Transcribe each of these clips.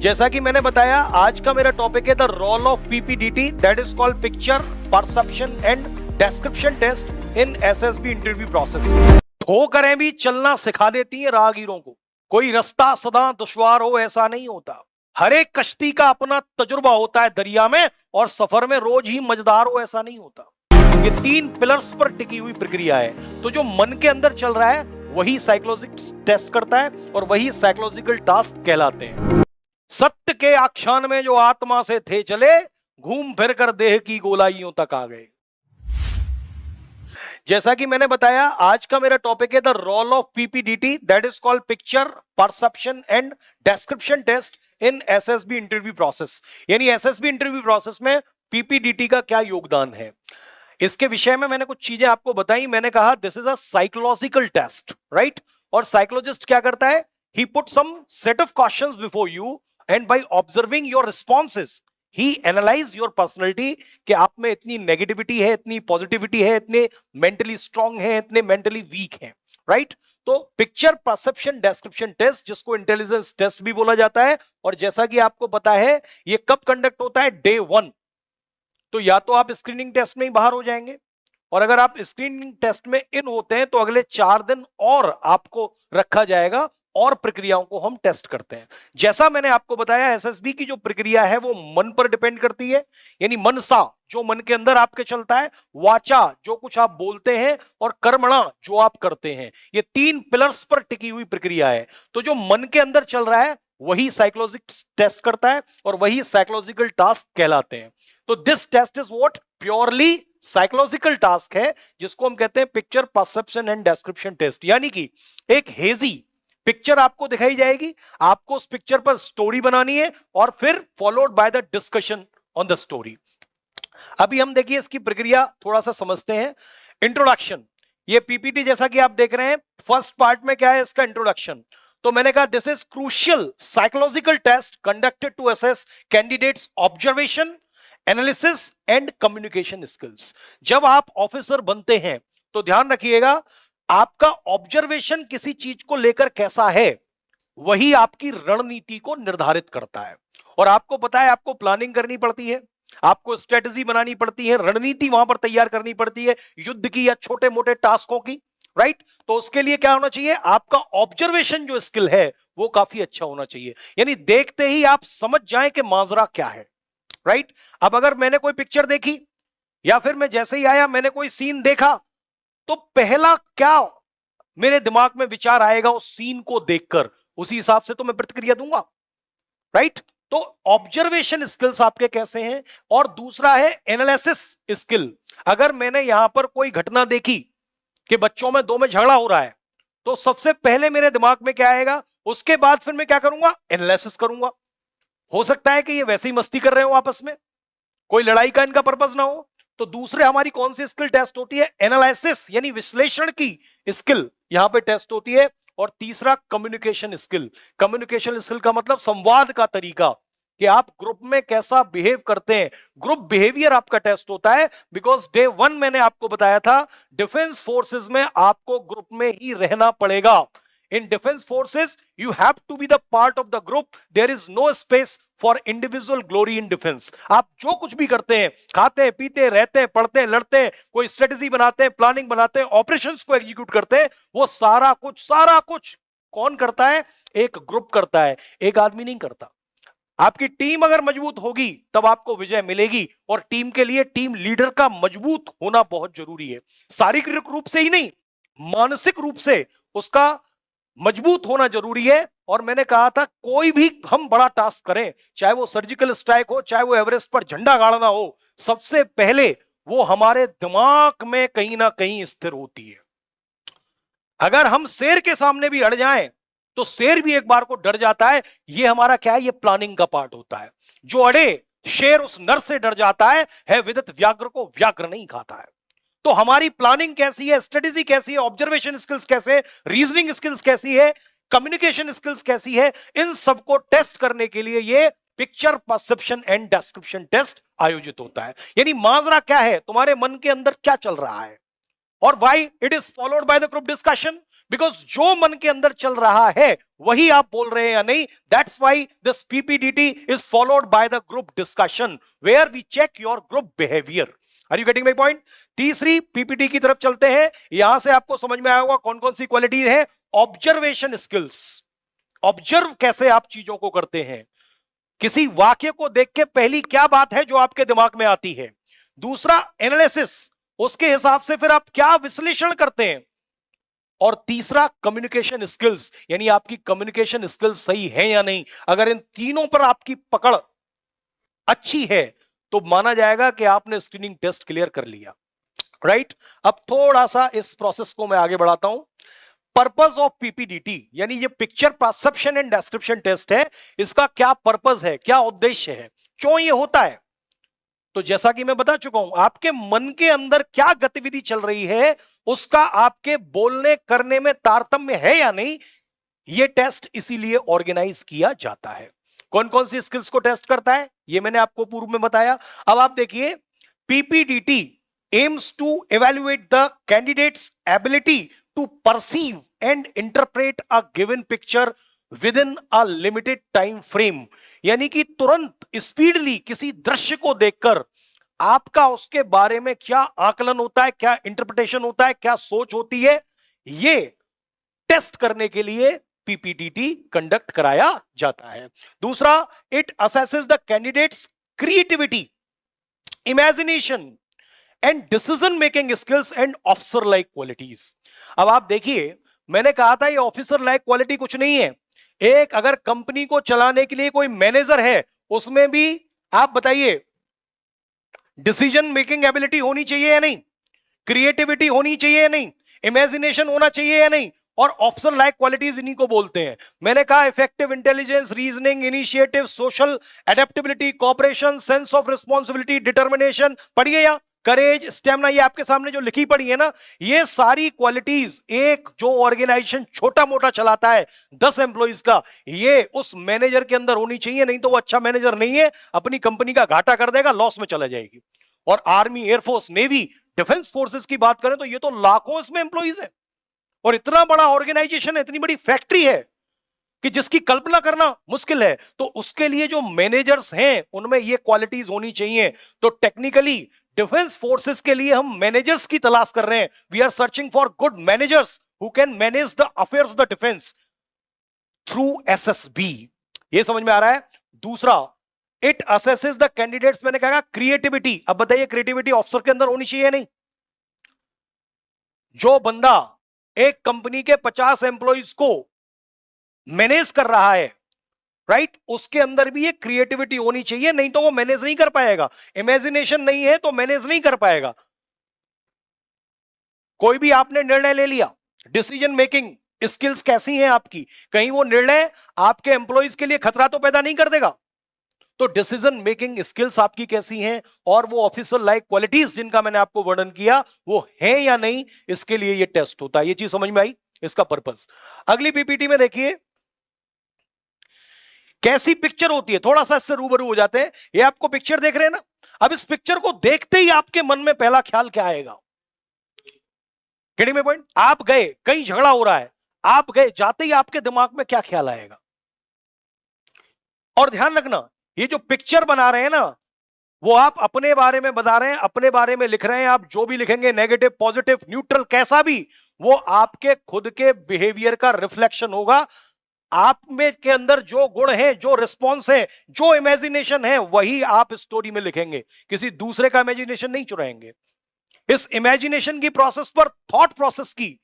जैसा कि मैंने बताया, आज का मेरा टॉपिक है the role of PPDT, that is called picture perception and description test in SSB interview process. ठोकरें भी चलना सिखा देती है राहगीरों को। कोई रास्ता सदा दुश्वार हो ऐसा नहीं होता। हर एक कश्ती का अपना तजुर्बा होता है दरिया में, और सफर में रोज ही मजेदार हो ऐसा नहीं होता। ये 3 पिलर्स पर टिकी हुई प्रक्रिया है। तो जो मन के अंदर चल रहा है वही साइकोलॉजिकल टेस्ट करता है, और वही साइकोलॉजिकल टास्क कहलाते हैं। सत्य के आख्यान में जो आत्मा से थे चले, घूम फिर कर देह की गोलाइयों तक आ गए। जैसा कि मैंने बताया, आज का मेरा टॉपिक है the role of PPDT, that is called picture perception and description test in SSB interview process. यानी एसएसबी इंटरव्यू प्रोसेस में पीपीडीटी का क्या योगदान है, इसके विषय में मैंने कुछ चीजें आपको बताई। मैंने कहा this is a psychological test, right. और साइकोलॉजिस्ट क्या करता है, he put some set of questions before you, and by observing your responses he analyse your personality, कि आप में इतनी नेगेटिविटी है, इतनी पॉजिटिविटी है, इतने मेंटली स्ट्रांग है, इतने मेंटली वीक है, राइट। तो पिक्चर परसेप्शन डिस्क्रिप्शन टेस्ट, जिसको इंटेलिजेंस टेस्ट भी बोला जाता है, और जैसा कि आपको पता है ये कब कंडक्ट होता है, डे 1। तो या तो आप स्क्रीनिंग टेस्ट में ही बाहर हो जाएंगे, और अगर आप स्क्रीनिंग टेस्ट में इन होते हैं तो अगले 4 दिन और आपको रखा जाएगा, और प्रक्रियाओं को हम टेस्ट करते हैं। जैसा मैंने आपको बताया, एसएसबी की जो प्रक्रिया है वो मन पर डिपेंड करती है। यानी मनसा, जो मन के अंदर आपके चलता है, वाचा, जो कुछ आप बोलते हैं, और कर्मणा, जो आप करते हैं। ये 3 पिलर्स पर टिकी हुई प्रक्रिया है। तो जो मन के अंदर चल रहा है वही साइकोलॉजिकल टेस्ट करता है, और वही साइकोलॉजिकल टास्क कहलाते हैं। तो this test is what, purely psychological task है, जिसको हम कहते हैं picture perception and description test. यानी कि एक हेजी पिक्चर आपको दिखाई जाएगी, आपको उस पिक्चर पर स्टोरी बनानी है, और फिर followed by the discussion on the story. अभी हम देखिए इसकी प्रक्रिया थोड़ा सा समझते हैं। इंट्रोडक्शन, ये पीपीटी जैसा कि आप देख रहे हैं, फर्स्ट पार्ट में क्या है, इसका इंट्रोडक्शन। तो मैंने कहा this is crucial psychological test conducted to assess candidates observation, analysis and communication skills. जब आप ऑफिसर बनते हैं तो ध्यान रखिएगा, आपका ऑब्जर्वेशन किसी चीज को लेकर कैसा है, वही आपकी रणनीति को निर्धारित करता है। और आपको पता है, आपको प्लानिंग करनी पड़ती है, आपको स्ट्रेटजी बनानी पड़ती है, रणनीति वहां पर तैयार करनी पड़ती है, युद्ध की या छोटे मोटे टास्कों की, राइट। तो उसके लिए क्या होना चाहिए, आपका ऑब्जर्वेशन जो स्किल है वो काफी अच्छा होना चाहिए। यानी देखते ही आप समझ जाएं कि माजरा क्या है, राइट। अब अगर मैंने कोई पिक्चर देखी, या फिर मैं जैसे ही आया मैंने कोई सीन देखा, तो पहला क्या मेरे दिमाग में विचार आएगा उस सीन को देखकर, उसी हिसाब से तो मैं प्रतिक्रिया दूंगा, राइट। तो ऑब्जर्वेशन स्किल्स आपके कैसे हैं। और दूसरा है एनालिसिस स्किल। अगर मैंने यहां पर कोई घटना देखी कि बच्चों में 2 में झगड़ा हो रहा है, तो सबसे पहले मेरे दिमाग में क्या आएगा, उसके बाद फिर मैं क्या करूंगा, एनालिसिस करूंगा। हो सकता है कि ये वैसे ही मस्ती कर रहे हो आपस में, कोई लड़ाई का इनका पर्पस ना हो। तो दूसरे हमारी कौन सी स्किल टेस्ट होती है, एनालिसिस, यानी विश्लेषण की स्किल यहां पे टेस्ट होती है। और तीसरा कम्युनिकेशन स्किल। कम्युनिकेशन स्किल का मतलब संवाद का तरीका, कि आप ग्रुप में कैसा बिहेव करते हैं। ग्रुप बिहेवियर आपका टेस्ट होता है, बिकॉज डे 1 मैंने आपको बताया था, डिफेंस फोर्सेस में आपको ग्रुप में ही रहना पड़ेगा। In defense forces, you have to be the part of the group. There is no space for individual glory in defense. आप जो कुछ भी करते हैं, खाते हैं, पीते, रहते हैं, पढ़ते हैं, लड़ते हैं, कोई स्ट्रेटेजी बनाते हैं, प्लानिंग बनाते हैं, ऑपरेशंस को एग्जीक्यूट करते हैं, वो सारा कुछ कौन करता है, एक ग्रुप करता है, एक आदमी नहीं करता। आपकी टीम अगर मजबूत होगी तब आपको विजय मिलेगी, और टीम के लिए टीम लीडर का मजबूत होना बहुत जरूरी है। शारीरिक रूप से ही नहीं, मानसिक रूप से उसका मजबूत होना जरूरी है। और मैंने कहा था, कोई भी हम बड़ा टास्क करें, चाहे वो सर्जिकल स्ट्राइक हो, चाहे वो एवरेस्ट पर झंडा गाड़ना हो, सबसे पहले वो हमारे दिमाग में कहीं ना कहीं स्थिर होती है। अगर हम शेर के सामने भी अड़ जाएं तो शेर भी एक बार को डर जाता है। ये हमारा क्या है, ये प्लानिंग का पार्ट होता है। जो अड़े शेर उस नर से डर जाता है विदित व्याघ्र को व्याघ्र नहीं खाता है। तो हमारी प्लानिंग कैसी है, स्ट्रेटेजी कैसी है, ऑब्जर्वेशन स्किल्स कैसे, रीजनिंग स्किल्स कैसी है, कम्युनिकेशन स्किल्स कैसी है, इन सबको टेस्ट करने के लिए ये picture perception and description test आयोजित होता है। यानी माजरा क्या है, तुम्हारे मन के अंदर क्या चल रहा है, और why it is followed by the group discussion, because जो मन के अंदर चल रहा है वही आप बोल रहे हैं या नहीं. That's why this PPDT is followed by the group discussion where we check your group behaviour. Are you getting my point? तीसरी पीपीटी की तरफ चलते हैं. यहां से आपको समझ में आया होगा कौन कौन सी क्वालिटी है. ऑब्जर्वेशन स्किल्स, ऑब्जर्व कैसे आप चीजों को करते हैं. किसी वाक्य को देख के पहली क्या बात है जो आपके दिमाग में आती है. दूसरा एनालिसिस, उसके हिसाब से फिर आप क्या विश्लेषण करते हैं. और तीसरा कम्युनिकेशन स्किल्स, यानी आपकी कम्युनिकेशन स्किल्स सही है या नहीं. अगर इन तीनों पर आपकी पकड़ अच्छी है तो माना जाएगा कि आपने स्क्रीनिंग टेस्ट क्लियर कर लिया. राइट? अब थोड़ा सा इस प्रोसेस को मैं आगे बढ़ाता हूं. पर्पस ऑफ पीपीडीटी, यानी ये picture perception and description test है, इसका क्या पर्पस है, क्या उद्देश्य है, क्यों ये होता है. तो जैसा कि मैं बता चुका हूं, आपके मन के अंदर क्या गतिविधि चल रही है उसका आपके बोलने करने में तारतम्य है या नहीं, यह टेस्ट इसीलिए ऑर्गेनाइज किया जाता है. कौन कौन सी स्किल्स को टेस्ट करता है यह मैंने आपको पूर्व में बताया. अब आप देखिए, PPDT aims to evaluate the candidates ability to perceive and interpret a given picture with in a limited time frame. यानी कि तुरंत स्पीडली किसी दृश्य को देखकर आपका उसके बारे में क्या आकलन होता है, क्या इंटरप्रिटेशन होता है, क्या सोच होती है, ये टेस्ट करने के लिए पीपीडीटी कंडक्ट कराया जाता है. दूसरा, it assesses the candidates creativity, imagination and decision making skills and officer like qualities. अब आप देखिए, मैंने कहा था ये ऑफिसर लाइक क्वालिटी कुछ नहीं है. एक अगर कंपनी को चलाने के लिए कोई मैनेजर है, उसमें भी आप बताइए डिसीजन मेकिंग एबिलिटी होनी चाहिए या नहीं, क्रिएटिविटी होनी चाहिए या नहीं, इमेजिनेशन होना चाहिए या नहीं, और ऑफिसर लाइक क्वालिटीज इन्हीं को बोलते हैं. मैंने कहा effective intelligence, reasoning, initiative, social adaptability, cooperation, sense of responsibility, determination, पढ़िए या करेज, स्टेमिना, ये आपके सामने जो लिखी पड़ी है ना, ये सारी क्वालिटीज एक जो ऑर्गेनाइजेशन छोटा मोटा चलाता है 10 एम्प्लॉइज का, ये उस मैनेजर के अंदर होनी चाहिए. नहीं तो वो अच्छा मैनेजर नहीं है, अपनी कंपनी का घाटा कर देगा, लॉस में चला जाएगी. और army, air force, navy, defence forces की बात करें तो ये तो लाखों इसमें एम्प्लॉइज है, और इतना बड़ा ऑर्गेनाइजेशन है, इतनी बड़ी फैक्ट्री है कि जिसकी कल्पना करना मुश्किल है. तो उसके लिए जो मैनेजर्स हैं उनमें ये क्वालिटीज होनी चाहिए. तो टेक्निकली डिफेंस फोर्सेस के लिए हम मैनेजर्स की तलाश कर रहे हैं. We are searching for good managers who can manage the affairs of the defence through SSB. ये समझ में आ रहा है. दूसरा, इट असेसेस द कैंडिडेट्स, मैंने कहा क्रिएटिविटी. अब बताइए क्रिएटिविटी ऑफिसर के अंदर होनी चाहिए नहीं. जो बंदा एक कंपनी के 50 एम्प्लॉइज को मैनेज कर रहा है, राइट, उसके अंदर भी एक क्रिएटिविटी होनी चाहिए, नहीं तो वो मैनेज नहीं कर पाएगा. इमेजिनेशन नहीं है तो मैनेज नहीं कर पाएगा. कोई भी आपने निर्णय ले लिया, डिसीजन मेकिंग स्किल्स कैसी हैं आपकी, कहीं वो निर्णय आपके एम्प्लॉइज के लिए खतरा तो पैदा नहीं कर देगा. तो डिसीजन मेकिंग स्किल्स आपकी कैसी हैं, और वो ऑफिसर लाइक क्वालिटीज जिनका मैंने आपको वर्णन किया वो है या नहीं, इसके लिए ये टेस्ट होता है. ये चीज समझ में आई, इसका पर्पस. अगली पीपीटी में देखिए कैसी पिक्चर होती है, थोड़ा सा इससे रूबरू हो जाते हैं. ये आपको पिक्चर देख रहे हैं ना, अब इस पिक्चर को देखते ही आपके मन में पहला ख्याल क्या आएगा. Getting my point? आप गए, कहीं झगड़ा हो रहा है, आप गए, जाते ही आपके दिमाग में क्या ख्याल आएगा. और ध्यान रखना, ये जो पिक्चर बना रहे हैं ना, वो आप अपने बारे में बता रहे हैं, अपने बारे में लिख रहे हैं. आप जो भी लिखेंगे, नेगेटिव, पॉजिटिव, न्यूट्रल, कैसा भी, वो आपके खुद के बिहेवियर का रिफ्लेक्शन होगा. आप में के अंदर जो गुण है, जो रिस्पॉन्स है, जो इमेजिनेशन है, वही आप स्टोरी में लिखेंगे. किसी दूसरे का इमेजिनेशन नहीं चुराएंगे. इस इमेजिनेशन की प्रोसेस पर थॉट प्रोसेस की,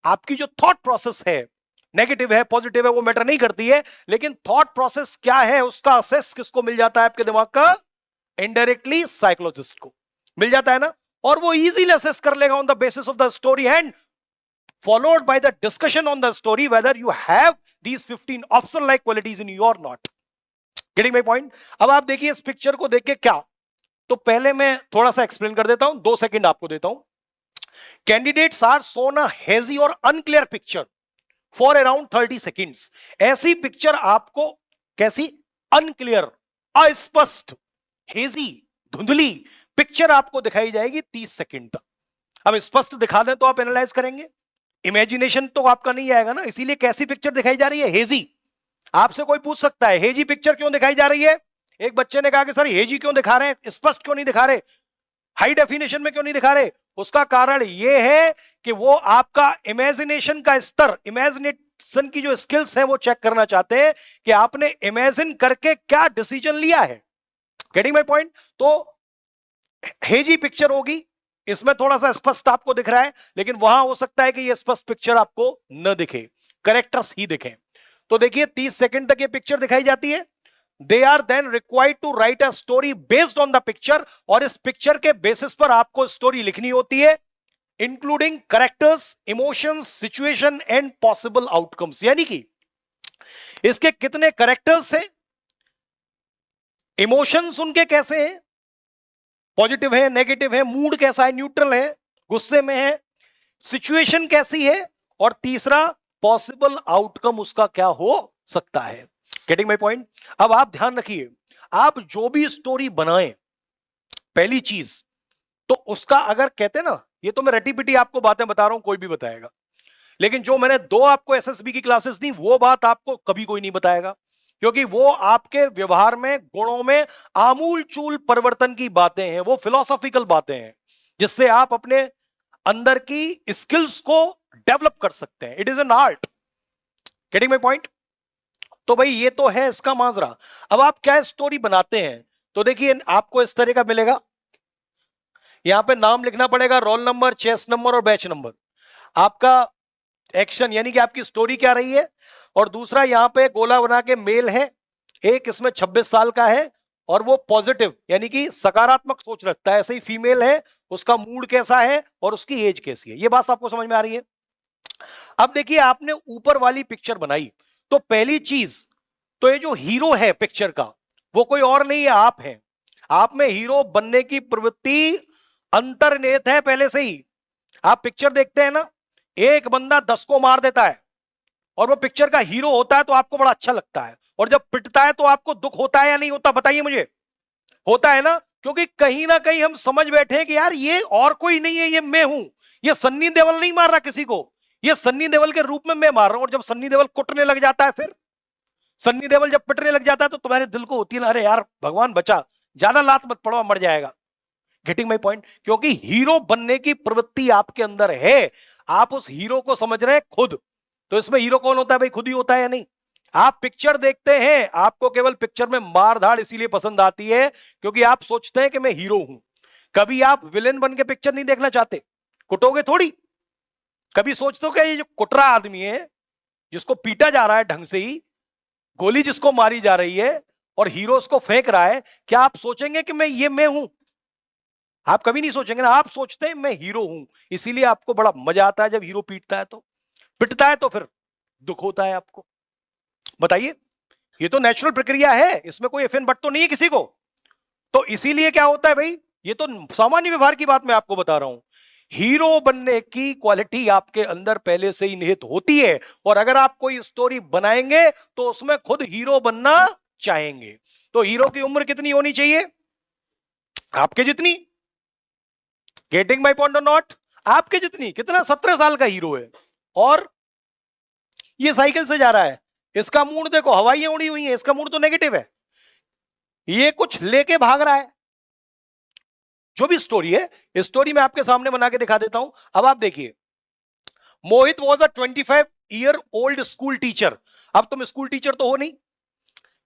आपकी जो थॉट प्रोसेस है, नेगेटिव है, पॉजिटिव है, वो मैटर नहीं करती है. लेकिन थॉट प्रोसेस क्या है, उसका असेस किसको मिल जाता है आपके दिमाग का? इनडायरेक्टली साइकोलॉजिस्ट को मिल जाता है ना. और वो इजीली असेस कर लेगा on the basis of the story and followed by the discussion on the story whether you have these 15 officer like qualities in you or not. Getting my point? अब आप देखिए इस पिक्चर को देख के क्या, तो पहले मैं थोड़ा सा एक्सप्लेन कर देता हूं, 2 सेकंड आपको देता हूं. Candidates are shown a hazy और unclear picture for around 30 seconds. ऐसी पिक्चर आपको कैसी? अनक्लियर, अस्पष्ट, हेजी, धुंधली पिक्चर आपको दिखाई जाएगी 30 सेकंड तक. अब स्पष्ट दिखा दें तो आप एनालाइज करेंगे, इमेजिनेशन तो आपका नहीं आएगा ना, इसीलिए कैसी पिक्चर दिखाई जा रही है? हेजी। आपसे कोई पूछ सकता है हेजी पिक्चर क्यों दिखाई जा रही है? एक बच्चे ने कहा कि सर हेजी क्यों दिखा रहे हैं, स्पष्ट क्यों नहीं दिखा रहे, हाई डेफिनेशन में क्यों नहीं दिखा रहे? उसका कारण यह है कि वो आपका इमेजिनेशन का स्तर, इमेजिनेशन की जो स्किल्स है वो चेक करना चाहते हैं कि आपने इमेजिन करके क्या डिसीजन लिया है। Getting my point? तो हेजी पिक्चर होगी, इसमें थोड़ा सा स्पष्ट आपको दिख रहा है, लेकिन वहां हो सकता है कि ये स्पष्ट पिक्चर आपको न दिखे, करेक्टर्स ही दिखे। तो देखिए 30 सेकंड तक ये पिक्चर दिखाई जाती है। They are then required to write a story based on the picture, और इस पिक्चर के बेसिस पर आपको स्टोरी लिखनी होती है, including characters, emotions, situation and possible outcomes. यानी कि इसके कितने करेक्टर्स हैं, इमोशंस उनके कैसे हैं, पॉजिटिव है, नेगेटिव है, मूड कैसा है, न्यूट्रल है, गुस्से में है, सिचुएशन कैसी है, और तीसरा पॉसिबल आउटकम उसका क्या हो सकता है। Getting my point? अब आप ध्यान रखिए, आप जो भी स्टोरी बनाएं, पहली चीज तो उसका, अगर कहते हैं ना, ये तो मैं रटी पिटी आपको बातें बता रहा हूं, कोई भी बताएगा, लेकिन जो मैंने 2 आपको एसएसबी की क्लासेस दी वो बात आपको कभी कोई नहीं बताएगा, क्योंकि वो आपके व्यवहार में, गुणों में आमूल चूल परिवर्तन की बातें हैं, वो फिलोसॉफिकल बातें हैं जिससे आप अपने अंदर की स्किल्स को डेवलप कर सकते हैं। It is an art. Getting my point? तो भाई ये तो है इसका माजरा। अब आप क्या स्टोरी बनाते हैं, तो देखिए आपको इस तरह का मिलेगा, यहां पे नाम लिखना पड़ेगा, रोल नंबर, चेस नंबर और बैच नंबर, आपका एक्शन यानी कि आपकी स्टोरी क्या रही है, और दूसरा यहां पे गोला बना के मेल है, एक इसमें 26 साल का है और वो पॉजिटिव यानी कि सकारात्मक सोच रखता है, ऐसे ही फीमेल है, उसका मूड कैसा है और उसकी एज कैसी है। ये बात आपको समझ में आ रही है? अब देखिए आपने ऊपर वाली पिक्चर बनाई, तो पहली चीज तो ये जो हीरो है पिक्चर का वो कोई और नहीं है, आप हैं। आप में हीरो बनने की प्रवृत्ति अंतर्निहित है पहले से ही। आप पिक्चर देखते हैं ना, एक बंदा 10 को मार देता है और वो पिक्चर का हीरो होता है तो आपको बड़ा अच्छा लगता है, और जब पिटता है तो आपको दुख होता है या नहीं होता? बताइए मुझे। होता है ना, क्योंकि कहीं ना कहीं हम समझ बैठे हैं कि यार ये और कोई नहीं है, ये मैं हूं। ये सन्नी देओल नहीं मार रहा किसी को, ये सन्नी देओल के रूप में मैं मार रहा हूं। और जब सन्नी देओल कुटने लग जाता है, फिर सन्नी देओल जब पिटने लग जाता है तो तुम्हारे दिल को होती है ना, अरे यार भगवान बचा, ज्यादा लात मत पड़ो, मर जाएगा। Getting my point? क्योंकि हीरो बनने की प्रवृत्ति आपके अंदर है, आप उस हीरो को समझ रहे हैं खुद। तो इसमें हीरो कौन होता है भाई? खुद ही होता है या नहीं? आप पिक्चर देखते हैं, आपको केवल पिक्चर में मार धाड़ इसीलिए पसंद आती है क्योंकि आप सोचते हैं कि मैं हीरो हूं। कभी आप विलेन बन के पिक्चर नहीं देखना चाहते? कुटोगे थोड़ी। कभी सोचते हो कि ये जो कुटरा आदमी है, जिसको पीटा जा रहा है ढंग से ही, गोली जिसको मारी जा रही है और हीरो उसको फेंक रहा है, क्या आप सोचेंगे कि मैं हूं? आप कभी नहीं सोचेंगे ना, आप सोचते हैं मैं हीरो हूं। इसीलिए आपको बड़ा मजा आता है जब हीरो पीटता है, तो पिटता है तो फिर दुख होता है आपको। बताइए, ये तो नेचुरल प्रक्रिया है, इसमें कोई इफ एंड बट तो नहीं है किसी को। तो इसीलिए क्या होता है भाई, ये तो सामान्य व्यवहार की बात मैं आपको बता रहा हूं। हीरो बनने की क्वालिटी आपके अंदर पहले से ही निहित होती है, और अगर आप कोई स्टोरी बनाएंगे तो उसमें खुद हीरो बनना चाहेंगे। तो हीरो की उम्र कितनी होनी चाहिए? आपके जितनी। गेटिंग माई पॉइंट और नॉट? आपके जितनी। कितना? 17 साल का हीरो है और ये साइकिल से जा रहा है, इसका मूड देखो, हवाइयां उड़ी हुई हैं, इसका मूड तो नेगेटिव है, ये कुछ लेके भाग रहा है। जो भी स्टोरी है, स्टोरी मैं आपके सामने बना के दिखा देता हूं। अब आप देखिए, Mohit was a 25-year old school teacher. अब तुम स्कूल टीचर तो हो नहीं,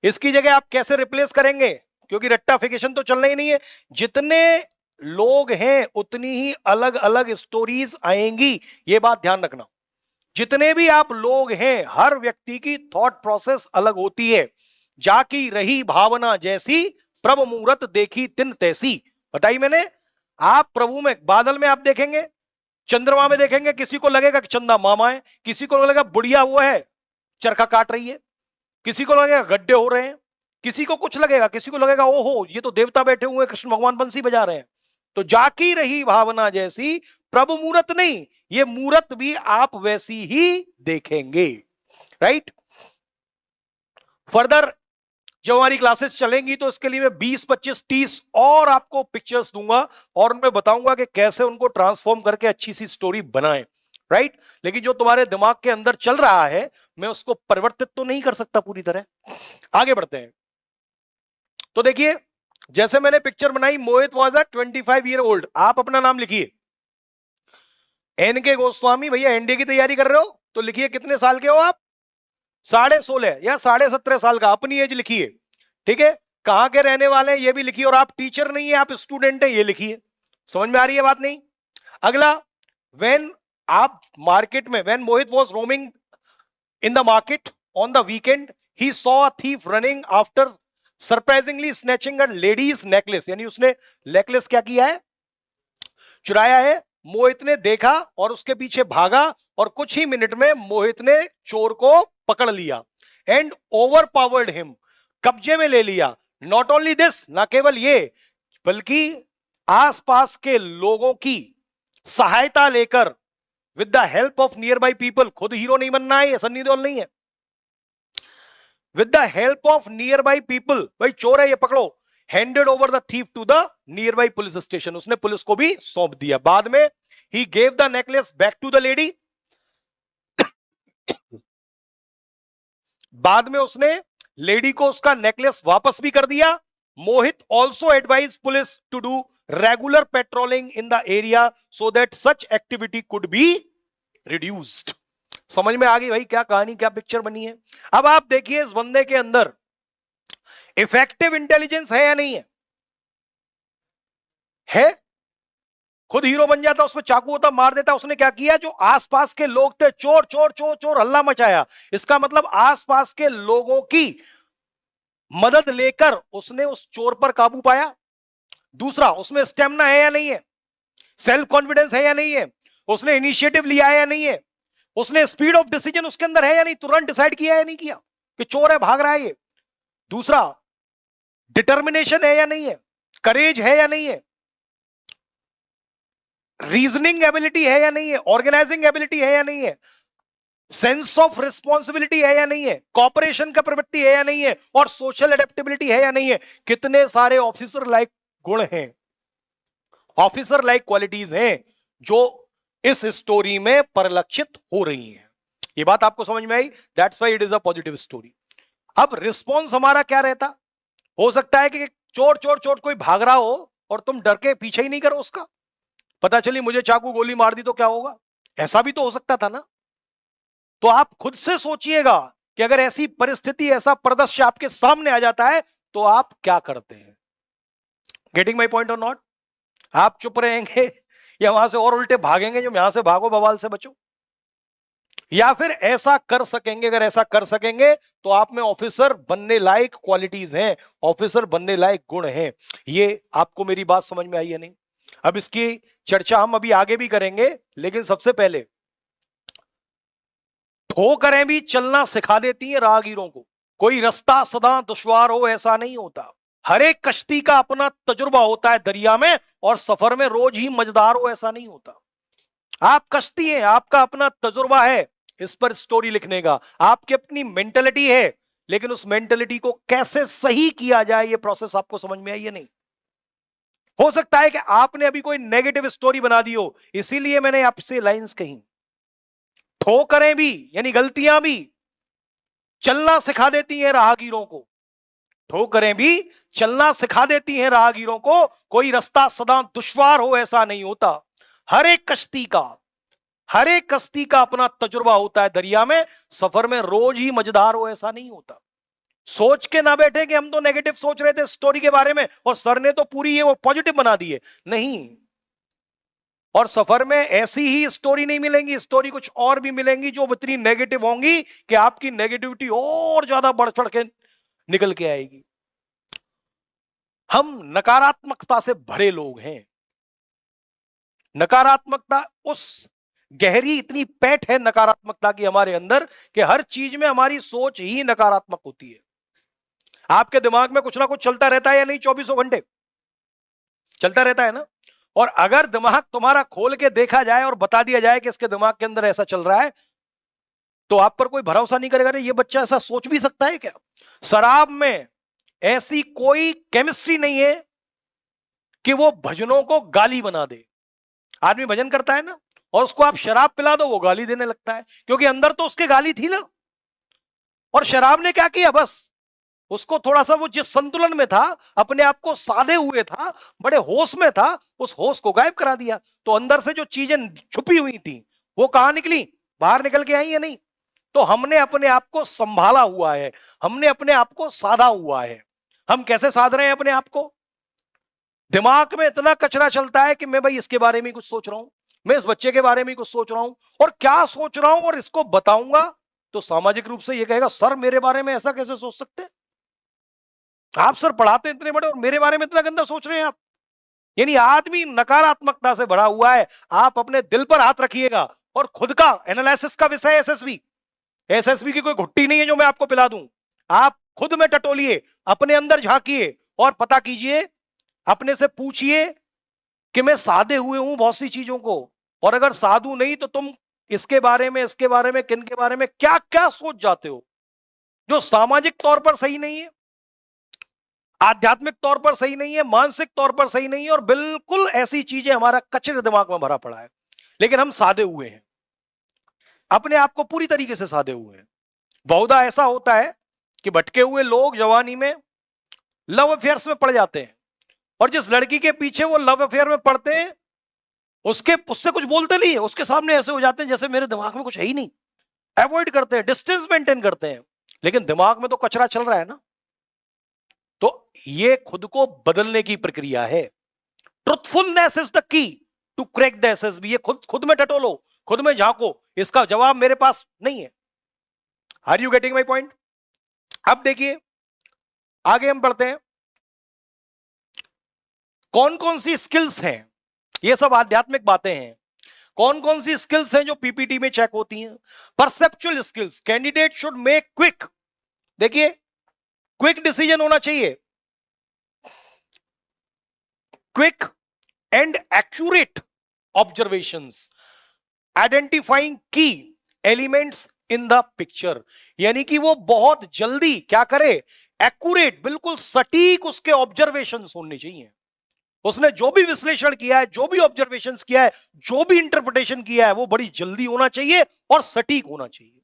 इसकी जगह आप कैसे रिप्लेस करेंगे? क्योंकि रट्टाफिकेशन तो चलना ही नहीं है। जितने लोग हैं उतनी ही अलग अलग स्टोरीज आएंगी, ये बात ध्यान रखना। जितने भी आप लोग हैं, हर व्यक्ति की थॉट प्रोसेस अलग होती है। जाकी रही भावना जैसी, प्रभु मुहूर्त देखी तिन तैसी। बताइए मैंने। आप प्रभु में, बादल में आप देखेंगे, चंद्रमा में देखेंगे, किसी को लगेगा कि चंदा मामा है, किसी को लगेगा बुढ़िया वो है चरखा काट रही है, किसी को लगेगा गड्ढे हो रहे हैं, किसी को कुछ लगेगा, किसी को लगेगा ओहो ये तो देवता बैठे हुए, कृष्ण भगवान बंसी बजा रहे हैं। तो जाकी रही भावना जैसी, प्रभु मूरत नहीं, ये मूरत भी आप वैसी ही देखेंगे। राइट? फर्दर जब हमारी क्लासेस चलेंगी तो इसके लिए मैं 20, 25, 30 और आपको पिक्चर्स दूंगा और उनमें बताऊंगा कि कैसे उनको ट्रांसफॉर्म करके अच्छी सी स्टोरी बनाएं। राइट? लेकिन जो तुम्हारे दिमाग के अंदर चल रहा है, मैं उसको परिवर्तित तो नहीं कर सकता पूरी तरह। आगे बढ़ते हैं। तो देखिए, जैसे मैंने पिक्चर बनाई, मोहित वाज अ 25 ईयर ओल्ड। आप अपना नाम लिखिए, एन के गोस्वामी। भैया एनडीए की तैयारी कर रहे हो तो लिखिए कितने साल के हो आप, 16.5 या 17.5 साल का, अपनी एज लिखिए। ठीक है, कहां के रहने वाले हैं ये भी लिखिए, और आप टीचर नहीं है, आप स्टूडेंट है, ये लिखिए। समझ में आ रही है बात? नहीं। अगला, व्हेन आप मार्केट में, when Mohit was roaming in the market on the weekend, he saw a thief running after surprisingly snatching a ladies necklace. यानी उसने नेकलेस क्या किया है, चुराया है। मोहित ने देखा और उसके पीछे भागा, और कुछ ही मिनट में मोहित ने चोर को पकड़ लिया एंड ओवर पावर्ड हिम, कब्जे में ले लिया। नॉट ओनली दिस, ना केवल ये, बल्कि आसपास के लोगों की सहायता लेकर, with the help of nearby people, खुद हीरो नहीं बनना है, सन्नी देओल नहीं है, with the help of nearby people, भाई चोर है ये पकड़ो, handed over the thief to the nearby police station, उसने पुलिस को भी सौंप दिया। बाद में he gave the necklace back to the lady, बाद में उसने लेडी को उसका नेकलेस वापस भी कर दिया। Mohit also advise police to do regular patrolling in the area so that such activity could be reduced. समझ में आ गई भाई क्या कहानी, क्या पिक्चर बनी है? अब आप देखिए, इस बंदे के अंदर इफेक्टिव इंटेलिजेंस है या नहीं है? है। खुद हीरो बन जाता, उसमें चाकू होता, मार देता। उसने क्या किया, जो आसपास के लोग थे, चोर चोर चोर चोर हल्ला मचाया, इसका मतलब आसपास के लोगों की मदद लेकर उसने उस चोर पर काबू पाया। दूसरा, उसमें स्टेमिना है या नहीं है, सेल्फ कॉन्फिडेंस है या नहीं है, उसने इनिशिएटिव लिया है या नहीं है, उसने स्पीड ऑफ डिसीजन उसके अंदर है या नहीं, तुरंत डिसाइड किया या नहीं किया कि चोर है, भाग रहा है ये। दूसरा, डिटर्मिनेशन है या नहीं है, करेज है या नहीं है, रीजनिंग एबिलिटी है या नहीं है, ऑर्गेनाइजिंग एबिलिटी है या नहीं है, सेंस ऑफ रिस्पॉन्सिबिलिटी है या नहीं है, कॉपरेशन का प्रवृत्ति है या नहीं है, और सोशल एडेप्टेबिलिटी है या नहीं है। कितने सारे ऑफिसर लाइक गुण हैं, ऑफिसर लाइक क्वालिटीज हैं जो इस स्टोरी में परिलक्षित हो रही हैं। ये बात आपको समझ में आई? That's why it is a positive story. अब रिस्पॉन्स हमारा क्या रहता? हो सकता है कि चोर चोर चोर कोई भाग रहा हो और तुम डर के पीछे ही नहीं करो उसका, पता चली मुझे चाकू गोली मार दी तो क्या होगा, ऐसा भी तो हो सकता था ना। तो आप खुद से सोचिएगा कि अगर ऐसी परिस्थिति, ऐसा परिदृश्य आपके सामने आ जाता है तो आप क्या करते हैं। गेटिंग माई पॉइंट और नॉट? आप चुप रहेंगे या वहां से और उल्टे भागेंगे, जो यहां से भागो बवाल से बचो, या फिर ऐसा कर सकेंगे? अगर ऐसा कर सकेंगे तो आप में ऑफिसर बनने लायक क्वालिटीज हैं, ऑफिसर बनने लायक गुण हैं। ये आपको मेरी बात समझ में आई है नहीं? अब इसकी चर्चा हम अभी आगे भी करेंगे, लेकिन सबसे पहले, ठोकरें भी चलना सिखा देती है राहगीरों को। कोई रास्ता सदा दुश्वार हो ऐसा नहीं होता, हर एक कश्ती का अपना तजुर्बा होता है दरिया में, और सफर में रोज ही मजेदार हो ऐसा नहीं होता। आप कश्ती हैं, आपका अपना तजुर्बा है इस पर स्टोरी लिखने का, आपकी अपनी मेंटेलिटी है, लेकिन उस मेंटेलिटी को कैसे सही किया जाए ये प्रोसेस आपको समझ में आई है नहीं? हो सकता है कि आपने अभी कोई नेगेटिव स्टोरी बना दी हो, इसीलिए मैंने आपसे लाइंस कही। ठोकरें भी यानी गलतियां भी चलना सिखा देती हैं राहगीरों को, ठोकरें भी चलना सिखा देती हैं राहगीरों को। कोई रास्ता सदा दुश्वार हो ऐसा नहीं होता, हर एक कश्ती का अपना तजुर्बा होता है दरिया में, सफर में रोज ही मजेदार हो ऐसा नहीं होता। सोच के ना बैठे कि हम तो नेगेटिव सोच रहे थे स्टोरी के बारे में और सर ने तो पूरी ये वो पॉजिटिव बना दी है, नहीं। और सफर में ऐसी ही स्टोरी नहीं मिलेंगी, स्टोरी कुछ और भी मिलेंगी जो इतनी नेगेटिव होंगी कि आपकी नेगेटिविटी और ज्यादा बढ़ चढ़ के निकल के आएगी। हम नकारात्मकता से भरे लोग हैं, नकारात्मकता उस गहरी इतनी पैठ है नकारात्मकता की हमारे अंदर कि हर चीज में हमारी सोच ही नकारात्मक होती है। आपके दिमाग में कुछ ना कुछ चलता रहता है या नहीं? 24 घंटे चलता रहता है ना। और अगर दिमाग तुम्हारा खोल के देखा जाए और बता दिया जाए कि इसके दिमाग के अंदर ऐसा चल रहा है, तो आप पर कोई भरोसा नहीं करेगा, ये बच्चा ऐसा सोच भी सकता है क्या? शराब में ऐसी कोई केमिस्ट्री नहीं है कि वो भजनों को गाली बना दे। आदमी भजन करता है ना, और उसको आप शराब पिला दो, वो गाली देने लगता है, क्योंकि अंदर तो उसके गाली थी ना। और शराब ने क्या किया, बस उसको थोड़ा सा, वो जिस संतुलन में था, अपने आप को साधे हुए था, बड़े होश में था, उस होश को गायब करा दिया। तो अंदर से जो चीजें छुपी हुई थी वो कहां निकली, बाहर निकल के आई या नहीं। तो हमने अपने आप को संभाला हुआ है, हमने अपने आप को साधा हुआ है। हम कैसे साध रहे हैं अपने आप को? दिमाग में इतना कचरा चलता है कि मैं भाई इसके बारे में कुछ सोच रहा हूं, मैं इस बच्चे के बारे में कुछ सोच रहा हूं, और क्या सोच रहा हूं और इसको बताऊंगा तो सामाजिक रूप से ये कहेगा, सर मेरे बारे में ऐसा कैसे सोच सकते हैं आप, सर पढ़ाते हैं इतने बड़े और मेरे बारे में इतना गंदा सोच रहे हैं आप। यानी आदमी नकारात्मकता से भरा हुआ है। आप अपने दिल पर हाथ रखिएगा और खुद का एनालिसिस का विषय एसएसबी, एसएसबी की कोई घुट्टी नहीं है जो मैं आपको पिला दूं। आप खुद में टटोलिए, अपने अंदर झांकिए और पता कीजिए, अपने से पूछिए कि मैं साधे हुए हूं बहुत सी चीजों को, और अगर साधु नहीं तो तुम इसके बारे में, इसके बारे में, किन के बारे में क्या क्या सोच जाते हो जो सामाजिक तौर पर सही नहीं है, आध्यात्मिक तौर पर सही नहीं है, मानसिक तौर पर सही नहीं है, और बिल्कुल ऐसी चीजें हमारा कचरे दिमाग में भरा पड़ा है। लेकिन हम साधे हुए हैं, अपने आप को पूरी तरीके से साधे हुए हैं। बहुधा ऐसा होता है कि भटके हुए लोग जवानी में लव अफेयर्स में पड़ जाते हैं, और जिस लड़की के पीछे वो लव अफेयर में पड़ते हैं उससे कुछ बोलते नहीं है, उसके सामने ऐसे हो जाते हैं जैसे मेरे दिमाग में कुछ है ही नहीं, अवॉइड करते हैं, डिस्टेंस मेंटेन करते हैं, लेकिन दिमाग में तो कचरा चल रहा है ना। तो ये खुद को बदलने की प्रक्रिया है। Truthfulness is the key to crack the SSB. ये खुद में टटोलो, खुद में झांको, इसका जवाब मेरे पास नहीं है। Are you getting my point? अब देखिए आगे हम बढ़ते हैं, कौन कौन सी स्किल्स हैं, ये सब आध्यात्मिक बातें हैं। कौन कौन सी स्किल्स हैं जो पीपीटी में चेक होती हैं? Perceptual skills, candidate should make quick, देखिए क्विक डिसीजन होना चाहिए, quick and accurate observations, identifying की एलिमेंट्स इन द पिक्चर। यानी कि वो बहुत जल्दी क्या करे, एक्यूरेट, बिल्कुल सटीक उसके ऑब्जर्वेशंस होने चाहिए। उसने जो भी विश्लेषण किया है, जो भी ऑब्जर्वेशंस किया है, जो भी इंटरप्रिटेशन किया है, वो बड़ी जल्दी होना चाहिए और सटीक होना चाहिए।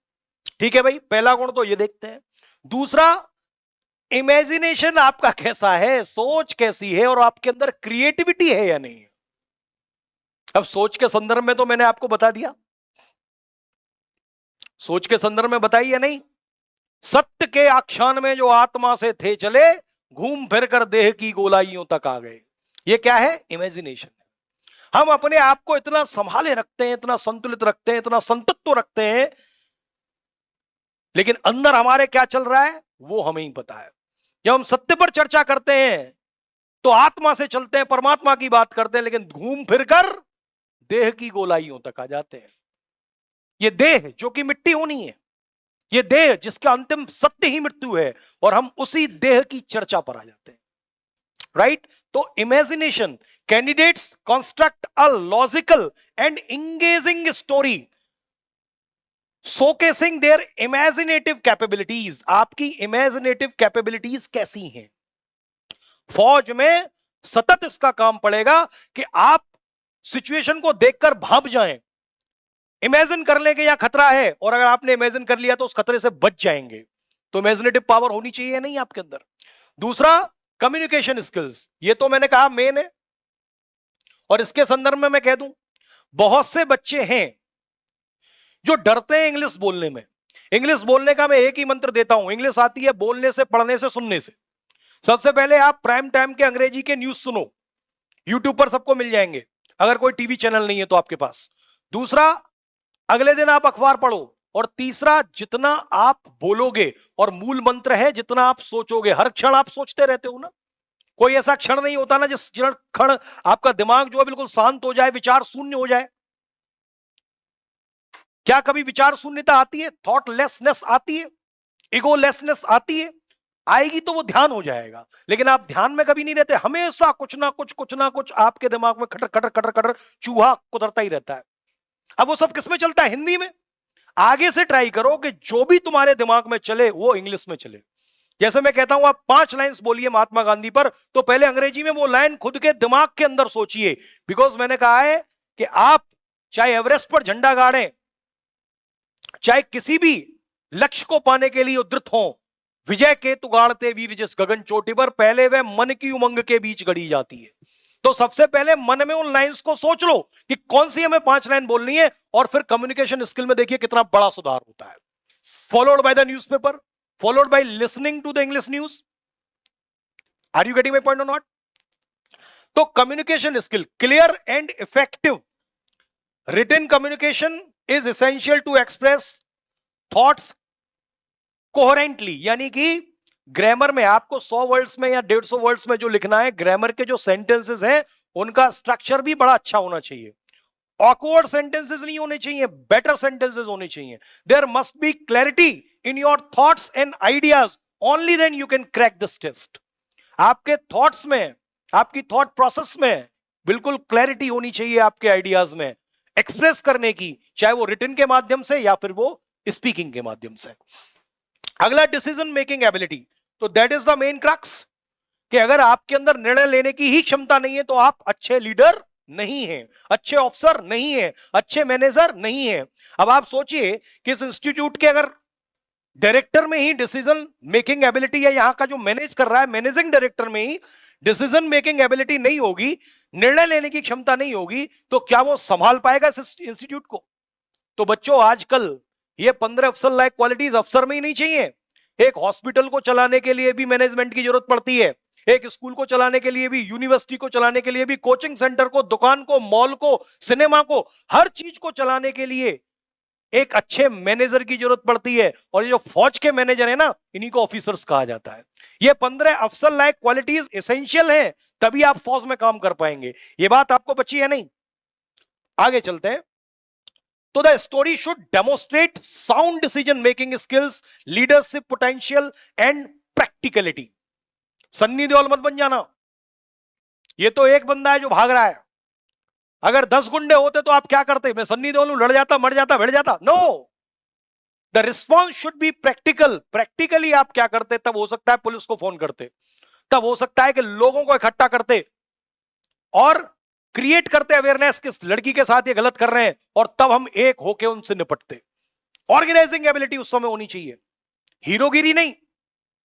ठीक है भाई, पहला गुण तो ये देखते हैं। दूसरा, इमेजिनेशन आपका कैसा है, सोच कैसी है, और आपके अंदर क्रिएटिविटी है या नहीं। अब सोच के संदर्भ में तो मैंने आपको बता दिया, सोच के संदर्भ में बताई या नहीं। सत्य के आख्यान में जो आत्मा से थे चले, घूम फिर कर देह की गोलाइयों तक आ गए। ये क्या है? इमेजिनेशन। हम अपने आप को इतना संभाले रखते हैं, इतना संतुलित रखते हैं, इतना संतत्व रखते हैं, लेकिन अंदर हमारे क्या चल रहा है वो हमें ही पता है। जब हम सत्य पर चर्चा करते हैं तो आत्मा से चलते हैं, परमात्मा की बात करते हैं, लेकिन घूम फिरकर देह की गोलाइयों तक आ जाते हैं। ये देह जो कि मिट्टी होनी है, ये देह जिसका अंतिम सत्य ही मृत्यु है, और हम उसी देह की चर्चा पर आ जाते हैं। राइट? तो imagination, candidates construct a logical and engaging story showcasing their imaginative capabilities. आपकी इमेजिनेटिव कैपेबिलिटीज कैसी हैं? फौज में सतत इसका काम पड़ेगा कि आप सिचुएशन को देखकर भाप जाएं, इमेजिन कर लें कि यहां खतरा है, और अगर आपने इमेजिन कर लिया तो उस खतरे से बच जाएंगे। तो इमेजिनेटिव पावर होनी चाहिए नहीं आपके अंदर। दूसरा, कम्युनिकेशन स्किल्स, ये तो मैंने कहा मेन है, और इसके संदर्भ में मैं कह दूं, बहुत से बच्चे हैं जो डरते हैं इंग्लिश बोलने में। इंग्लिश बोलने का मैं एक ही मंत्र देता हूं, इंग्लिश आती है बोलने से, पढ़ने से, सुनने से। सबसे पहले आप प्राइम टाइम के अंग्रेजी के न्यूज सुनो, यूट्यूब पर सबको मिल जाएंगे, अगर कोई टीवी चैनल नहीं है तो आपके पास। दूसरा, अगले दिन आप अखबार पढ़ो। और तीसरा, जितना आप बोलोगे, और मूल मंत्र है जितना आप सोचोगे। हर क्षण आप सोचते रहते हो ना, कोई ऐसा क्षण नहीं होता ना जिस क्षण आपका दिमाग जो है बिल्कुल शांत हो जाए, विचार शून्य हो जाए। क्या कभी विचार शून्यता आती है? थॉटलेसनेस आती है, इगोलेसनेस आती है? आएगी तो वो ध्यान हो जाएगा, लेकिन आप ध्यान में कभी नहीं रहते, हमेशा कुछ ना कुछ आपके दिमाग में खटर खटर खटर खटर चूहा कुदरता ही रहता है। अब वो सब किसमें चलता है? हिंदी में। आगे से ट्राई करो कि जो भी तुम्हारे दिमाग में चले वो इंग्लिश में चले। जैसे मैं कहता हूं आप 5 लाइन्स बोलिए महात्मा गांधी पर, तो पहले अंग्रेजी में वो लाइन खुद के दिमाग के अंदर सोचिए, बिकॉज मैंने कहा है कि आप चाहे एवरेस्ट पर झंडा गाड़ें, चाहे किसी भी लक्ष्य को पाने के लिए उद्धत हो, विजय केतु गाड़ते वीर जिस गगन चोटी पर, पहले वह मन की उमंग के बीच गढ़ी जाती है। तो सबसे पहले मन में उन लाइंस को सोच लो कि कौन सी हमें 5 लाइन बोलनी है, और फिर कम्युनिकेशन स्किल में देखिए कितना बड़ा सुधार होता है। Followed by the newspaper, followed by listening to the English news. Are you getting my point और नॉट? तो communication skill, clear and effective written communication is essential to express thoughts coherently, यानी कि ग्रामर में आपको 100 words में या 150 words में जो लिखना है, ग्रामर के जो सेंटेंसेस हैं उनका स्ट्रक्चर भी बड़ा अच्छा होना चाहिए। ऑकवर्ड सेंटेंसेस नहीं होने चाहिए, बेटर सेंटेंसेस होने चाहिए। There must be clarity in your thoughts and ideas, only then you can crack this test. आपके थॉट्स में, आपकी थॉट प्रोसेस में बिल्कुल क्लैरिटी होनी चाहिए आपके आइडियाज में एक्सप्रेस करने की, चाहे वो रिटन के माध्यम से या फिर वो स्पीकिंग के माध्यम से। अगला, डिसीजन मेकिंग एबिलिटी। तो that is the main crux कि अगर आपके अंदर निर्णय लेने की ही क्षमता नहीं है तो आप अच्छे लीडर नहीं हैं, अच्छे ऑफिसर नहीं हैं, अच्छे मैनेजर नहीं हैं। अब आप सोचिए कि इस इंस्टीट्यूट के अगर डायरेक्टर में ही डिसीजन मेकिंग एबिलिटी है, यहां का जो मैनेज कर रहा है मैनेजिंग डायरेक्टर में ही डिसीजन मेकिंग एबिलिटी नहीं होगी, निर्णय लेने की क्षमता नहीं होगी, तो क्या वो संभाल पाएगा इस इंस्टीट्यूट को? तो बच्चों, आजकल ये 15 अफसर लाइक क्वालिटीज अफसर में ही नहीं चाहिए। एक हॉस्पिटल को चलाने के लिए भी मैनेजमेंट की जरूरत पड़ती है, एक स्कूल को चलाने के लिए भी, यूनिवर्सिटी को चलाने के लिए भी, कोचिंग सेंटर को, दुकान को, मॉल को, सिनेमा को, हर चीज को चलाने के लिए एक अच्छे मैनेजर की जरूरत पड़ती है। और ये जो फौज के मैनेजर है ना, इन्हीं को ऑफिसर्स कहा जाता है। ये 15 अफसर लाइक क्वालिटीज एसेंशियल है, तभी आप फौज में काम कर पाएंगे। ये बात आपको बची है नहीं? आगे चलते हैं। तो the story should demonstrate sound decision making skills, leadership potential and practicality. Sunny Deol मत बन जाना। ये तो एक बंदा है जो भाग रहा है, अगर 10 गुंडे होते तो आप क्या करते? मैं सन्नी देओल हूं, लड़ जाता, मर जाता, भिड़ जाता? No, the response should be practical. Practically आप क्या करते? तब हो सकता है पुलिस को फोन करते, तब हो सकता है कि लोगों को इकट्ठा करते और क्रिएट करते अवेयरनेस कि लड़की के साथ ये गलत कर रहे हैं, और तब हम एक होके उनसे निपटते। ऑर्गेनाइजिंग एबिलिटी उस समय होनी चाहिए, हीरोगिरी नहीं।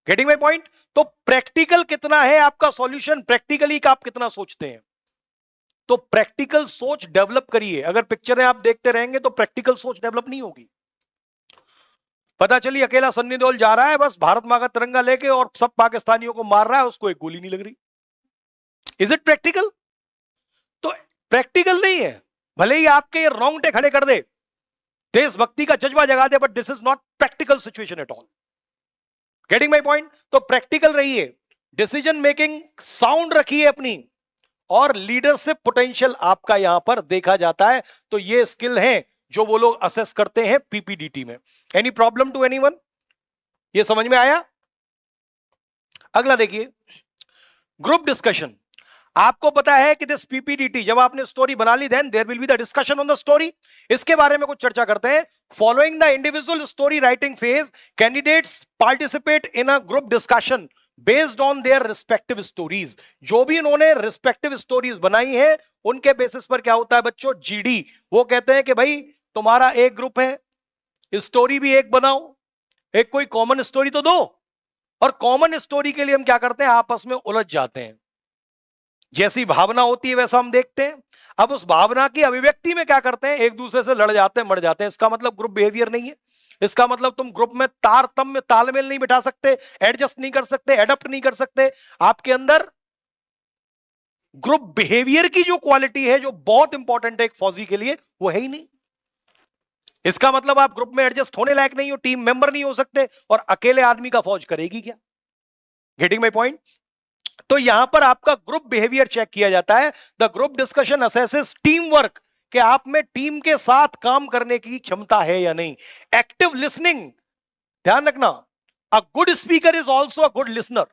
Getting my point? तो प्रैक्टिकल कितना है आपका सॉल्यूशन, प्रैक्टिकली का आप कितना सोचते हैं। तो प्रैक्टिकल सोच डेवलप करिए। अगर पिक्चरें आप देखते रहेंगे तो प्रैक्टिकल सोच डेवलप नहीं होगी। पता चली अकेला सन्नी देओल जा रहा है बस भारत मां का तिरंगा लेके और सब पाकिस्तानियों को मार रहा है, उसको एक गोली नहीं लग रही। Is it practical? तो प्रैक्टिकल नहीं है। भले ही आपके रोंगटे खड़े कर दे, देशभक्ति का जज्बा जगा दे, but this is not practical situation at all. Getting my point? तो प्रैक्टिकल रहिए, डिसीजन मेकिंग साउंड रखिए अपनी, और लीडरशिप पोटेंशियल आपका यहां पर देखा जाता है। तो ये स्किल है जो वो लोग असेस करते हैं पीपीडीटी में। Any problem to anyone? ये समझ में आया? अगला देखिए, ग्रुप डिस्कशन। आपको पता है कि दिस पीपीडीटी, जब आपने स्टोरी बना ली, then there will be the discussion on the story. इसके बारे में कुछ चर्चा करते हैं। Following the individual story writing phase, candidates participate in a group discussion based on their respective stories. जो भी इन्होंने रिस्पेक्टिव स्टोरीज बनाई है उनके बेसिस पर क्या होता है बच्चों? जीडी। वो कहते हैं कि भाई तुम्हारा एक ग्रुप है, स्टोरी भी एक बनाओ, एक कोई कॉमन स्टोरी तो दो। और कॉमन स्टोरी के लिए हम क्या करते हैं? आपस में उलझ जाते हैं। जैसी भावना होती है वैसा हम देखते हैं। अब उस भावना की अभिव्यक्ति में क्या करते हैं? एक दूसरे से लड़ जाते हैं, मर जाते हैं। इसका मतलब ग्रुप बिहेवियर नहीं है। इसका मतलब तुम ग्रुप में तारतम्य, तालमेल नहीं बिठा सकते, एडजस्ट नहीं कर सकते, एडप्ट नहीं कर सकते। आपके अंदर ग्रुप बिहेवियर की जो क्वालिटी है, जो बहुत इंपॉर्टेंट है एक फौजी के लिए, वो है ही नहीं। इसका मतलब आप ग्रुप में एडजस्ट होने लायक नहीं हो, टीम मेंबर नहीं हो सकते, और अकेले आदमी का फौज करेगी क्या? Getting my point? तो यहां पर आपका ग्रुप बिहेवियर चेक किया जाता है। The group discussion assesses team work, कि आप में टीम के साथ काम करने की क्षमता है या नहीं। एक्टिव लिसनिंग, ध्यान रखना, a good speaker is also a good listener.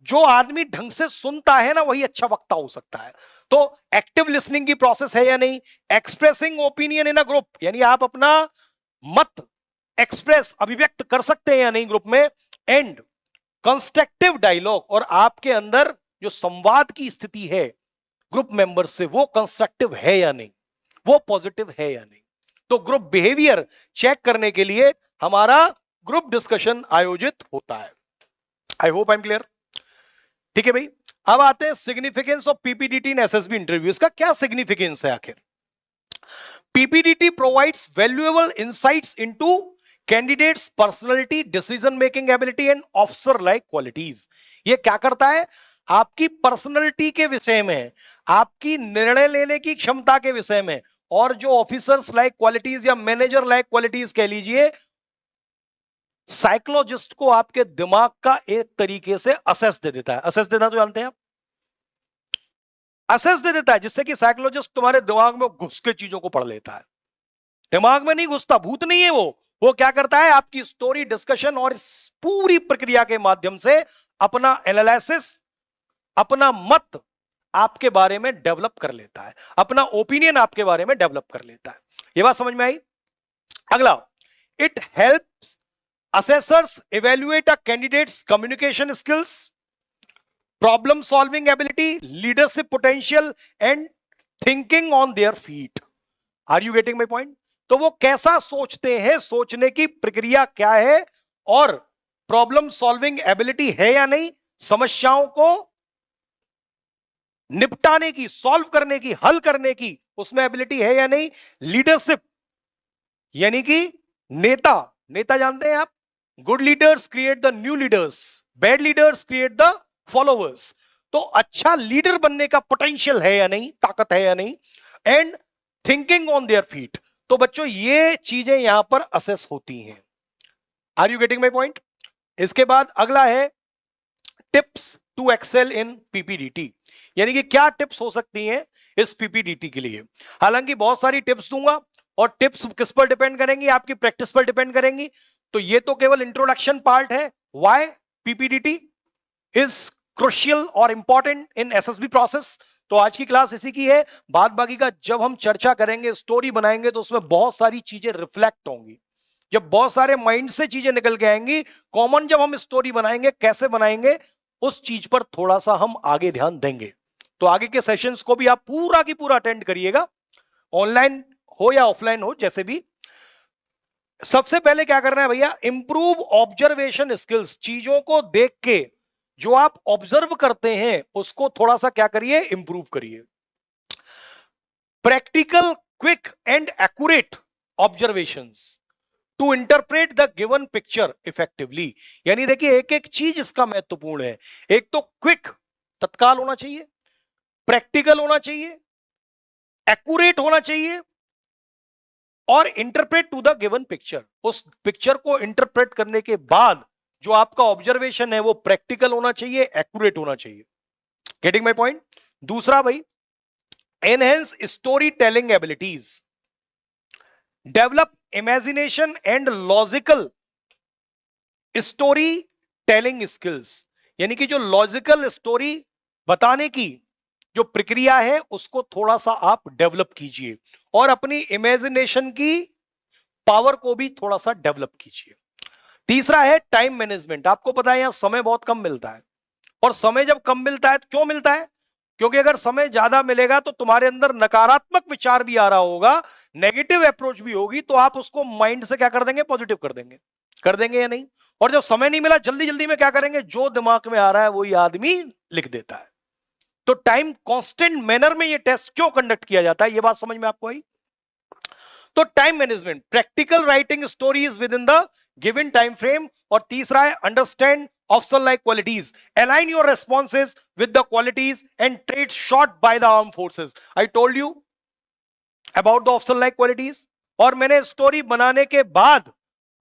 जो आदमी ढंग से सुनता है ना, वही अच्छा वक्ता हो सकता है। तो एक्टिव लिसनिंग की प्रोसेस है या नहीं। Expressing opinion in a group, यानी आप अपना मत एक्सप्रेस, अभिव्यक्त कर सकते हैं या नहीं ग्रुप में। एंड कंस्ट्रक्टिव डायलॉग, और आपके अंदर जो संवाद की स्थिति है ग्रुप मेंबर से, वो कंस्ट्रक्टिव है या नहीं। वो पॉजिटिव है या नहीं। तो ग्रुप बिहेवियर चेक करने के लिए हमारा ग्रुप डिस्कशन आयोजित होता है। I hope I am clear. ठीक है भाई, अब आते हैं significance of PPDT in SSB interview. इसका क्या सिग्निफिकेंस है आखिर? PPDT provides valuable insights into candidates personality, decision making ability and officer like qualities. ये क्या करता है? आपकी पर्सनालिटी के विषय में, आपकी निर्णय लेने की क्षमता के विषय में, और जो ऑफिसर्स लाइक क्वालिटीज या मैनेजर लाइक क्वालिटीज कह लीजिए, साइकोलॉजिस्ट को आपके दिमाग का एक तरीके से असेस दे देता है। असेस देना तो जानते हैं आप, असेस दे देता है, जिससे कि साइकोलॉजिस्ट तुम्हारे दिमाग में घुस के चीजों को पढ़ लेता है। दिमाग में नहीं घुसता, भूत नहीं है वो क्या करता है? आपकी स्टोरी, डिस्कशन और इस पूरी प्रक्रिया के माध्यम से अपना एनालिसिस, अपना मत आपके बारे में डेवलप कर लेता है, अपना ओपिनियन आपके बारे में डेवलप कर लेता है। ये बात समझ में आई? अगला, it helps assessors evaluate a candidate's communication skills, problem solving ability, leadership potential and thinking on their feet. Are you getting my point? तो वो कैसा सोचते हैं, सोचने की प्रक्रिया क्या है, और प्रॉब्लम सॉल्विंग एबिलिटी है या नहीं, समस्याओं को निपटाने की, सॉल्व करने की, हल करने की उसमें एबिलिटी है या नहीं, लीडरशिप यानी कि नेता जानते हैं आप, good leaders create the new leaders, bad leaders create the followers. तो अच्छा लीडर बनने का पोटेंशियल है या नहीं, ताकत है या नहीं, and thinking on their feet. तो बच्चों ये चीजें यहां पर असेस होती हैं। Are you getting my point? इसके बाद अगला है tips to excel in PPDT, यानी कि क्या टिप्स हो सकती हैं इस पीपीडीटी के लिए। हालांकि बहुत सारी टिप्स दूंगा, और टिप्स किस पर डिपेंड करेंगी? आपकी प्रैक्टिस पर डिपेंड करेंगी। तो ये तो केवल इंट्रोडक्शन पार्ट है, व्हाई पीपीडीटी इज क्रुशियल और इंपॉर्टेंट इन एसएसबी प्रोसेस। तो आज की क्लास इसी की है। बाद बाकी का जब हम चर्चा करेंगे, स्टोरी बनाएंगे, तो उसमें बहुत सारी चीजें रिफ्लेक्ट होंगी। जब बहुत सारे माइंड से चीजें निकल के आएंगी, कॉमन जब हम स्टोरी बनाएंगे, कैसे बनाएंगे, उस चीज पर थोड़ा सा हम आगे ध्यान देंगे। तो आगे के सेशंस को भी आप पूरा की पूरा अटेंड करिएगा, ऑनलाइन हो या ऑफलाइन हो, जैसे भी। सबसे पहले क्या करना है भैया? Improve observation skills. चीजों को देख के जो आप ऑब्जर्व करते हैं उसको थोड़ा सा क्या करिए? इंप्रूव करिए। Practical, quick and accurate observations to interpret the given picture effectively. यानी देखिए, एक एक चीज इसका महत्वपूर्ण है। एक तो क्विक, तत्काल होना चाहिए, प्रैक्टिकल होना चाहिए, एक्यूरेट होना चाहिए, और interpret to the given picture. उस पिक्चर को इंटरप्रेट करने के बाद जो आपका ऑब्जर्वेशन है वो प्रैक्टिकल होना चाहिए, एक्यूरेट होना चाहिए। Getting my point? दूसरा भाई, enhance story telling abilities, develop imagination and logical story telling skills. यानी कि जो लॉजिकल स्टोरी बताने की जो प्रक्रिया है उसको थोड़ा सा आप डेवलप कीजिए, और अपनी इमेजिनेशन की पावर को भी थोड़ा सा डेवलप कीजिए। तीसरा है टाइम मैनेजमेंट। आपको पता है यहां समय बहुत कम मिलता है, और समय जब कम मिलता है तो क्यों मिलता है? क्योंकि अगर समय ज्यादा मिलेगा तो तुम्हारे अंदर नकारात्मक विचार भी आ रहा होगा, नेगेटिव अप्रोच भी होगी, तो आप उसको माइंड से क्या कर देंगे? पॉजिटिव कर देंगे या नहीं? और जब समय नहीं मिला, जल्दी जल्दी में क्या करेंगे? जो दिमाग में आ रहा है वही आदमी लिख देता है। तो टाइम कांस्टेंट मैनर में ये टेस्ट क्यों कंडक्ट किया जाता है, ये बात समझ में आपको आई? तो time management, practical writing stories with in the given time frame. और तीसरा है understand officer like qualities, align your responses with the qualities and traits sought by the arm forces. I told you about the officer like qualities, और मैंने story बनाने के बाद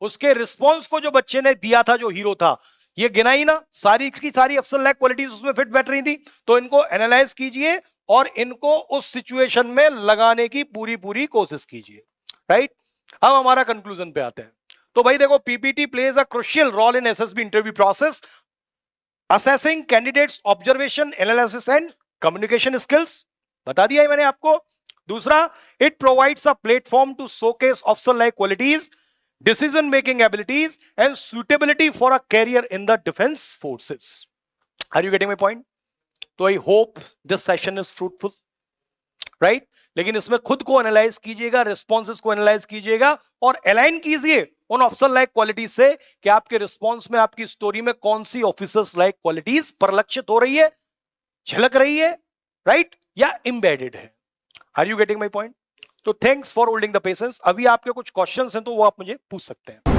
उसके response को जो बच्चे ने दिया था, जो हीरो था, ये गिनाई ना, सारी की सारी अफसर लाइक क्वालिटीज उसमें फिट बैठ रही थी। तो इनको एनालाइज कीजिए और इनको उस सिचुएशन में लगाने की पूरी पूरी कोशिश कीजिए। राइट? अब हमारा कंक्लूजन पे आते हैं। तो भाई देखो, PPT plays a crucial role in SSB interview process, assessing candidates observation, analysis and communication skills, बता दिया है मैंने आपको। दूसरा, it provides a platform to showcase officer like qualities, decision making abilities and suitability for a career in the defense forces. Are you getting my point? So I hope this session is fruitful, right? लेकिन इसमें खुद को analyse कीजिएगा, responses को analyse कीजिएगा और align कीजिए उन ऑफिसर लाइक क्वालिटीज से कि आपके रिस्पॉन्स में, आपकी स्टोरी में कौन सी ऑफिसर्स लाइक क्वालिटीज परिलक्षित हो रही है, झलक रही है, राइट, या एम्बेडेड है। Are you getting my point? तो thanks for holding the patience. अभी आपके कुछ क्वेश्चंस हैं तो वो आप मुझे पूछ सकते हैं।